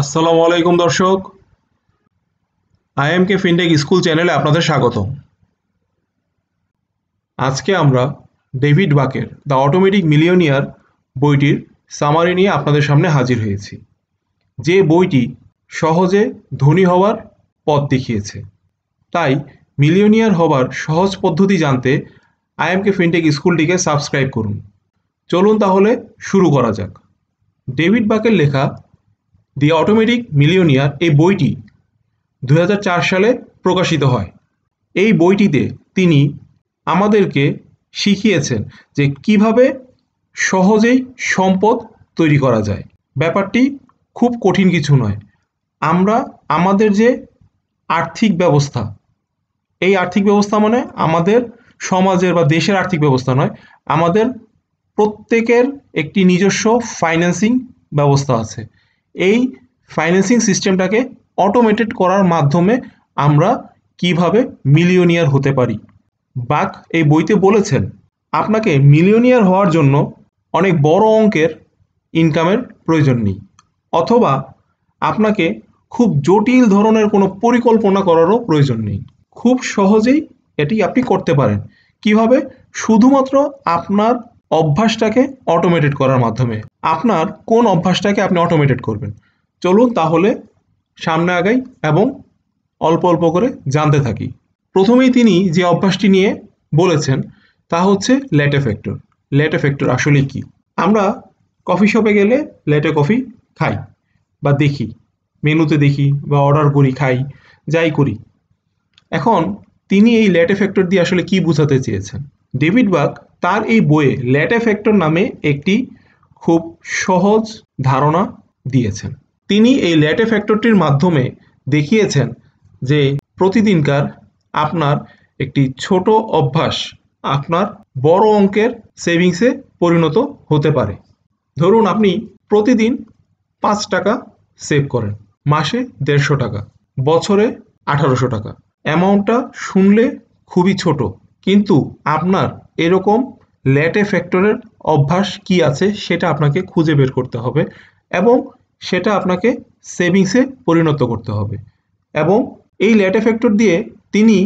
আসসালামু আলাইকুম দর্শক, আইএমকে ফিনটেক স্কুল চ্যানেলে আপনাদের স্বাগত। আজকে আমরা David Baker the automatic millionaire বইটির সামারি নিয়ে আপনাদের সামনে হাজির হয়েছি। যে বইটি সহজে ধনী হওয়ার পথ দেখিয়েছে। তাই মিলিয়নিয়ার হবার সহজ পদ্ধতি জানতে আইএমকে ফিনটেক স্কুলটিকে সাবস্ক্রাইব করুন। চলুন তাহলে শুরু করা যাক। ডেভিড বাকের লেখা দি অটোমেটিক মিলিয়নিয়ার এই বইটি 2004 সালে প্রকাশিত হয়। এই বইটিতে তিনি আমাদেরকে শিখিয়েছেন যে কিভাবে সহজেই সম্পদ তৈরি করা যায়। ব্যাপারটি খুব কঠিন কিছু নয়। আমরা আমাদের যে আর্থিক ব্যবস্থা, এই আর্থিক ব্যবস্থা মানে আমাদের সমাজের বা দেশের আর্থিক ব্যবস্থা নয়, আমাদের প্রত্যেকের একটি নিজস্ব ফাইন্যান্সিং ব্যবস্থা আছে। এই ফাইন্যান্সিং সিস্টেমটাকে অটোমেটেড করার মাধ্যমে আমরা কিভাবে মিলিয়নিয়ার হতে পারি। বাক এই বইতে বলেছেন আপনাকে মিলিয়নিয়ার হওয়ার জন্য অনেক বড় অঙ্কের ইনকামের প্রয়োজন নেই, অথবা আপনাকে খুব জটিল ধরনের কোনো পরিকল্পনা করারও প্রয়োজন নেই। খুব সহজেই এটি আপনি করতে পারেন। কিভাবে? শুধুমাত্র আপনার অভ্যাসটাকে অটোমেটেড করার মাধ্যমে। আপনার কোন অভ্যাসটাকে আপনি অটোমেটেড করবেন? চলুন তাহলে সামনে আগাই এবং অল্প অল্প করে জানতে থাকি। প্রথমেই তিনি যে অভ্যাসটি নিয়ে বলেছেন তা হচ্ছে ল্যাটে ফ্যাক্টর। ল্যাটে ফ্যাক্টর আসলে কি? আমরা কফি শপে গেলে ল্যাটে কফি খাই বা দেখি, মেনুতে দেখি বা অর্ডার করি, খাই, যাই করি। এখন তিনি এই ল্যাটে ফ্যাক্টর দিয়ে আসলে কি বোঝাতে চেয়েছেন? ডেভিড বাক তার এই বইয়ে ল্যাটে ফ্যাক্টর নামে একটি খুব সহজ ধারণা দিয়েছেন। তিনি এই ল্যাটে ফ্যাক্টরটির মাধ্যমে দেখিয়েছেন যে প্রতিদিনকার আপনার একটি ছোট অভ্যাস আপনার বড় অঙ্কের সেভিংসে পরিণত হতে পারে। ধরুন আপনি প্রতিদিন 5 টাকা সেভ করেন, মাসে 150 টাকা, বছরে 1800 টাকা। অ্যামাউন্টটা শুনলে খুবই ছোট, কিন্তু আপনার এরকম ল্যাটে ফ্যাক্টরের অভ্যাস কি আছে সেটা আপনাকে খুঁজে বের করতে হবে এবং সেটা আপনাকে সেভিংসে পরিণত করতে হবে। এবং এই ল্যাটে ফ্যাক্টর দিয়ে তিনি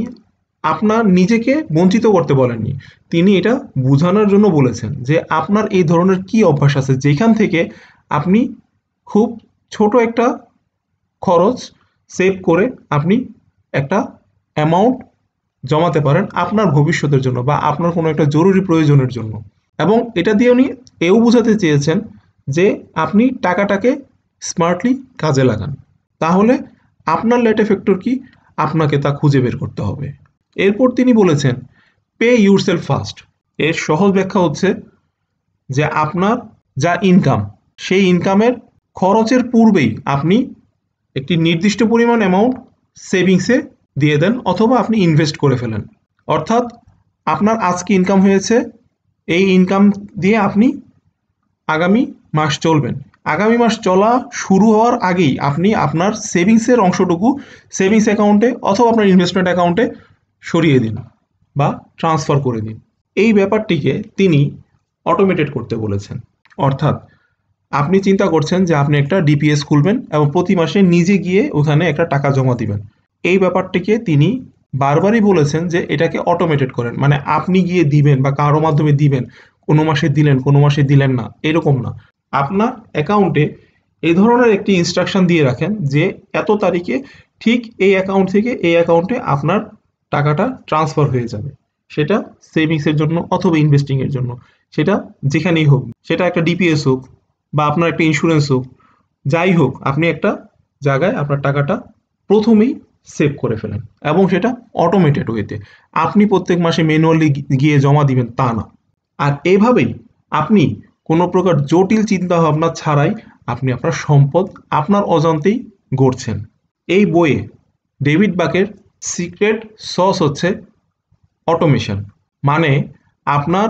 আপনার নিজেকে বঞ্চিত করতে বলেননি, তিনি এটা বোঝানোর জন্য বলেছেন যে আপনার এই ধরনের কি অভ্যাস আছে যেখান থেকে আপনি খুব ছোট একটা খরচ সেভ করে আপনি একটা অ্যামাউন্ট জমাতে পারেন আপনার ভবিষ্যতের জন্য বা আপনার কোনো একটা জরুরি প্রয়োজনের জন্য। এবং এটা দিয়ে উনি এও বোঝাতে চেয়েছেন যে আপনি টাকাটাকে স্মার্টলি কাজে লাগান। তাহলে আপনার ল্যাটে ফ্যাক্টর কি? আপনাকে তা খুঁজে বের করতে হবে। এরপর তিনি বলেছেন পে ইউরসেলফ ফার্স্ট। এর সহজ ব্যাখ্যা হচ্ছে যে আপনার যা ইনকাম, সেই ইনকামের খরচের পূর্বেই আপনি একটি নির্দিষ্ট পরিমাণ অ্যামাউন্ট সেভিংসে দিয়ে দেন অথবা আপনি ইনভেস্ট করে ফেলেন। অর্থাৎ আপনার আজকে ইনকাম হয়েছে, এই ইনকাম দিয়ে আপনি আগামী মাস চলবেন। আগামী মাস চলা শুরু হওয়ার আগেই আপনি আপনার সেভিংসের অংশটুকু সেভিংস অ্যাকাউন্টে অথবা আপনার ইনভেস্টমেন্ট অ্যাকাউন্টে সরিয়ে দিন বা ট্রান্সফার করে দিন। এই ব্যাপারটিকে তিনি অটোমেটেড করতে বলেছেন। অর্থাৎ আপনি চিন্তা করছেন যে আপনি একটা ডিপিএস খুলবেন এবং প্রতি মাসে নিজে গিয়ে ওখানে একটা টাকা জমা দিবেন। এই ব্যাপারটিকে তিনি বারবারই বলেছেন যে এটাকে অটোমেটেড করেন, মানে আপনি গিয়ে দিবেন বা কারো মাধ্যমে দিবেন, কোনো মাসে দিলেন কোনো মাসে দিলেন না, এরকম না। আপনার অ্যাকাউন্টে এই ধরনের একটি ইনস্ট্রাকশন দিয়ে রাখেন যে এত তারিখে ঠিক এই অ্যাকাউন্ট থেকে এই অ্যাকাউন্টে আপনার টাকাটা ট্রান্সফার হয়ে যাবে। সেটা সেভিংসের জন্য অথবা ইনভেস্টিংয়ের জন্য, সেটা যেখানেই হোক, সেটা একটা ডিপিএস হোক বা আপনার একটা ইন্স্যুরেন্স হোক, যাই হোক, আপনি একটা জায়গায় আপনার টাকাটা প্রথমেই সেভ করে ফেলেন এবং সেটা অটোমেটেড ওয়েতে। আপনি প্রত্যেক মাসে ম্যানুয়ালি গিয়ে জমা দিবেন তা না। আর এভাবেই আপনি কোনো প্রকার জটিল চিন্তা ভাবনা ছাড়াই আপনি আপনার সম্পদ আপনার অজান্তেই গড়ছেন। এই বইয়ে ডেভিড বাকের সিক্রেট সস হচ্ছে অটোমেশন, মানে আপনার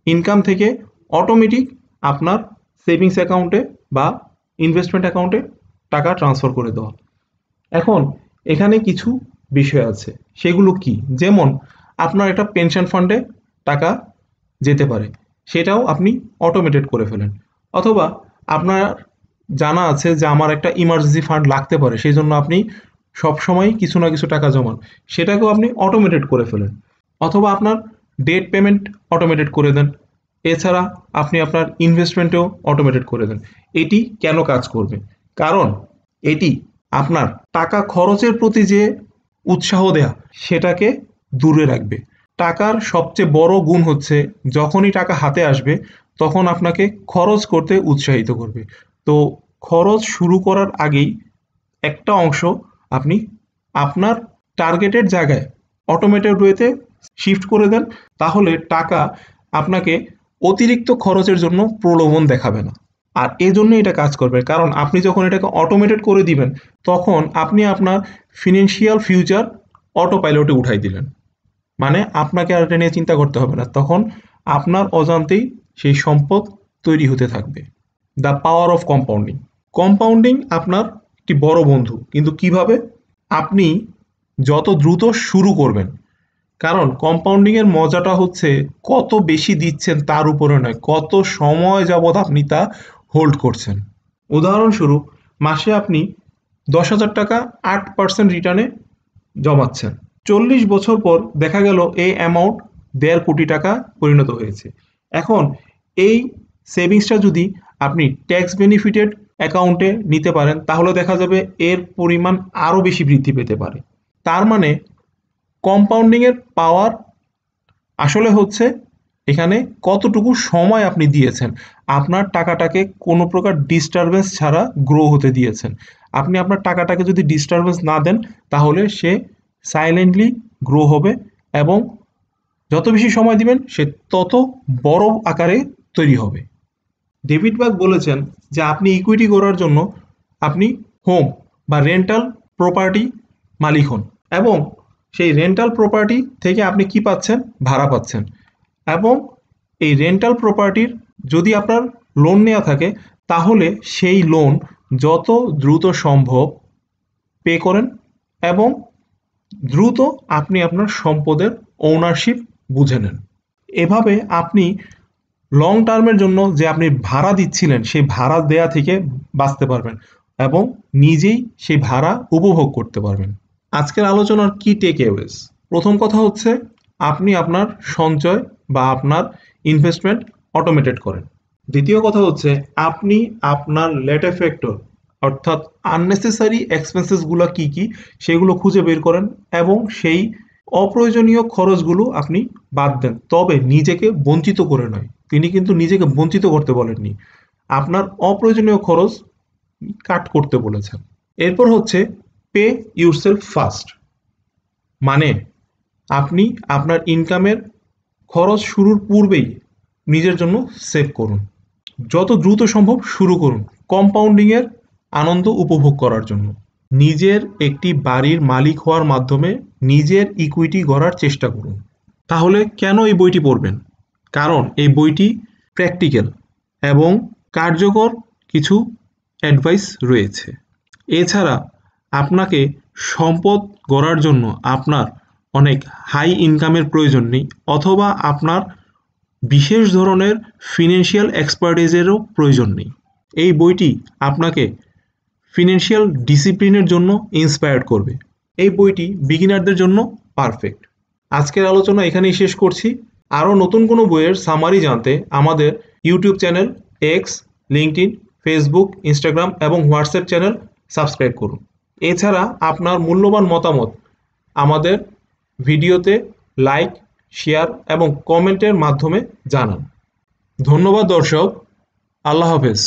ইনকাম থেকে অটোমেটিক আপনার সেভিংস অ্যাকাউন্টে বা ইনভেস্টমেন্ট অ্যাকাউন্টে টাকা ট্রান্সফার করে দেওয়া। এখন এখানে কিছু বিষয় আছে, সেগুলো কি? যেমন আপনার একটা পেনশন ফান্ডে টাকা যেতে পারে, সেটাও আপনি অটোমেটেড করে ফেলেন। অথবা আপনার জানা আছে যে আমার একটা ইমার্জেন্সি ফান্ড লাগতে পারে, সেই জন্য আপনি সবসময় কিছু না কিছু টাকা জমান, সেটাকেও আপনি অটোমেটেড করে ফেলেন। অথবা আপনার ডেট পেমেন্ট অটোমেটেড করে দেন। এছাড়া আপনি আপনার ইনভেস্টমেন্টেও অটোমেটেড করে দেন। এটি কেন কাজ করবে? কারণ এটি আপনার টাকা খরচের প্রতি যে উৎসাহ দেয়া, সেটাকে দূরে রাখবে। টাকার সবচেয়ে বড় গুণ হচ্ছে যখনই টাকা হাতে আসবে তখন আপনাকে খরচ করতে উৎসাহিত করবে। তো খরচ শুরু করার আগেই একটা অংশ আপনি আপনার টার্গেটেড জায়গায় অটোমেটেড ওয়েতে শিফট করে দেন, তাহলে টাকা আপনাকে অতিরিক্ত খরচের জন্য প্রলোভন দেখাবে না। আর এজন্য এটা কাজ করবে, কারণ আপনি যখন এটাকে অটোমেটেড করে দিবেন তখন আপনি আপনার ফিনান্সিয়াল ফিউচার অটো পাইলটে উঠাই দিলেন। মানে আপনাকে আর এটা নিয়ে চিন্তা করতে হবে না, তখন আপনার অজান্তেই সেই সম্পদ তৈরি হতে থাকবে। The power of compounding. Compounding আপনার একটি বড় বন্ধু, কিন্তু কিভাবে? আপনি যত দ্রুত শুরু করবেন, কারণ কম্পাউন্ডিং এর মজাটা হচ্ছে কত বেশি দিচ্ছেন তার উপরে নয়, কত সময় যাবৎ আপনি তা হোল্ড করছেন। উদাহরণস্বরূপ মাসে আপনি 10,000 টাকা 8% রিটার্নে জমাচ্ছেন, 40 বছর পর দেখা গেল এই অ্যামাউন্ট 1.5 কোটি টাকা পরিণত হয়েছে। এখন এই সেভিংসটা যদি আপনি ট্যাক্স বেনিফিটেড অ্যাকাউন্টে নিতে পারেন তাহলে দেখা যাবে এর পরিমাণ আরও বেশি বৃদ্ধি পেতে পারে। তার মানে কম্পাউন্ডিং এর পাওয়ার আসলে হচ্ছে এখানে কতটুকু সময় আপনি দিয়েছেন, আপনার টাকাটাকে কোনো প্রকার ডিস্টারবেন্স ছাড়া গ্রো হতে দিয়েছেন। আপনি আপনার টাকাটাকে যদি ডিস্টারবেন্স না দেন তাহলে সে সাইলেন্টলি গ্রো হবে, এবং যত বেশি সময় দিবেন সে তত বড় আকারে তৈরি হবে। ডেভিড বাক বলেছেন যে আপনি ইকুইটি করার জন্য আপনি হোম বা রেন্টাল প্রপার্টি মালিক হন, এবং সেই রেন্টাল প্রপার্টি থেকে আপনি কি পাচ্ছেন? ভাড়া পাচ্ছেন। এবং এই রেন্টাল প্রপার্টির যদি আপনার লোন নেওয়া থাকে তাহলে সেই লোন যত দ্রুত সম্ভব পে করেন, এবং দ্রুত আপনি আপনার সম্পদের ওনারশিপ বুঝে নেন। এভাবে আপনি লং টার্মের জন্য যে আপনি ভাড়া দিচ্ছিলেন সেই ভাড়া দেয়া থেকে বাঁচতে পারবেন, এবং নিজেই সেই ভাড়া উপভোগ করতে পারবেন। আজকের আলোচনার কি টেকঅ্যাওয়েজ? প্রথম কথা হচ্ছে আপনি আপনার সঞ্চয় বা আপনার ইনভেস্টমেন্ট অটোমেটেড করেন। দ্বিতীয় কথা হচ্ছে আপনি আপনার লেট ফ্যাক্টর অর্থাৎ আননেসেসারি এক্সপেন্সেসগুলো কি কি সেগুলো খুঁজে বের করেন, এবং সেই অপ্রয়োজনীয় খরচগুলো আপনি বাদ দেন, তবে নিজেকে বঞ্চিত করে নয়। তিনি কিন্তু নিজেকে বঞ্চিত করতে বলেননি, আপনার অপ্রয়োজনীয় খরচ কাট করতে বলেছেন। এরপর হচ্ছে পে ইউরসেলফ ফার্স্ট, মানে আপনি আপনার ইনকামের খরচ শুরুর পূর্বেই নিজের জন্য সেভ করুন। যত দ্রুত সম্ভব শুরু করুন কম্পাউন্ডিংয়ের আনন্দ উপভোগ করার জন্য। নিজের একটি বাড়ির মালিক হওয়ার মাধ্যমে নিজের ইকুইটি গড়ার চেষ্টা করুন। তাহলে কেন এই বইটি পড়বেন? কারণ এই বইটি প্র্যাকটিক্যাল এবং কার্যকর কিছু অ্যাডভাইস রয়েছে। এছাড়া আপনাকে সম্পদ গড়ার জন্য আপনার অনেক হাই ইনকামের প্রয়োজন নেই, অথবা আপনার বিশেষ ধরনের ফিনান্সিয়াল এক্সপার্টিজেরও প্রয়োজন নেই। এই বইটি আপনাকে ফিনান্সিয়াল ডিসিপ্লিনের জন্য ইন্সপায়ার্ড করবে। এই বইটি বিগিনারদের জন্য পারফেক্ট। আজকের আলোচনা এখানেই শেষ করছি। আরও নতুন কোনো বইয়ের সামারি জানতে আমাদের YouTube channel, x, LinkedIn, Facebook, Instagram এবং হোয়াটসঅ্যাপ চ্যানেল সাবস্ক্রাইব করুন। এছাড়া আপনার মূল্যবান মতামত আমাদের ভিডিওতে লাইক, শেয়ার এবং কমেন্টের মাধ্যমে জানান। ধন্যবাদ দর্শক। আল্লাহ হাফেজ।